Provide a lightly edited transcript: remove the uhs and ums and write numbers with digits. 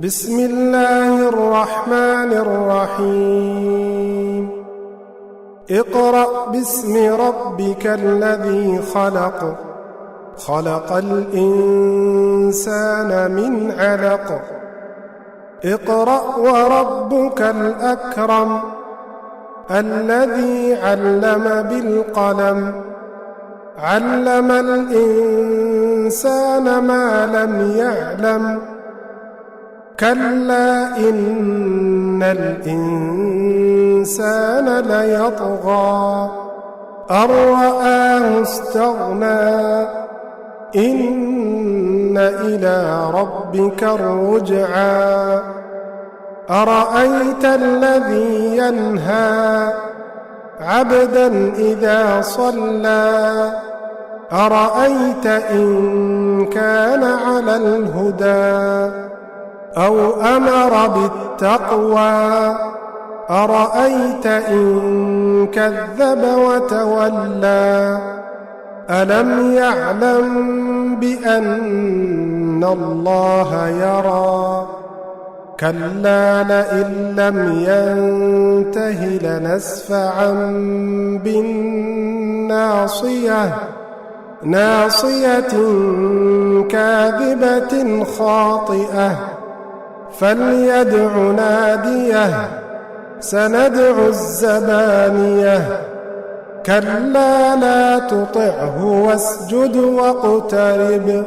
بسم الله الرحمن الرحيم اقرأ باسم ربك الذي خلق خلق الإنسان من علق اقرأ وربك الأكرم الذي علم بالقلم علم الإنسان ما لم يعلم كلا إن الإنسان ليطغى أن رآه استغنى إن إلى ربك الرجعى أرأيت الذي ينهى عبدا إذا صلى أرأيت إن كان على الهدى أو أمر بالتقوى أرأيت إن كذب وتولى ألم يعلم بأن الله يرى كلا لئن لم ينته لنسفعا بالناصية ناصية كاذبة خاطئة فليدع ناديه سندع الزبانية كلا لا تطعه واسجد واقترب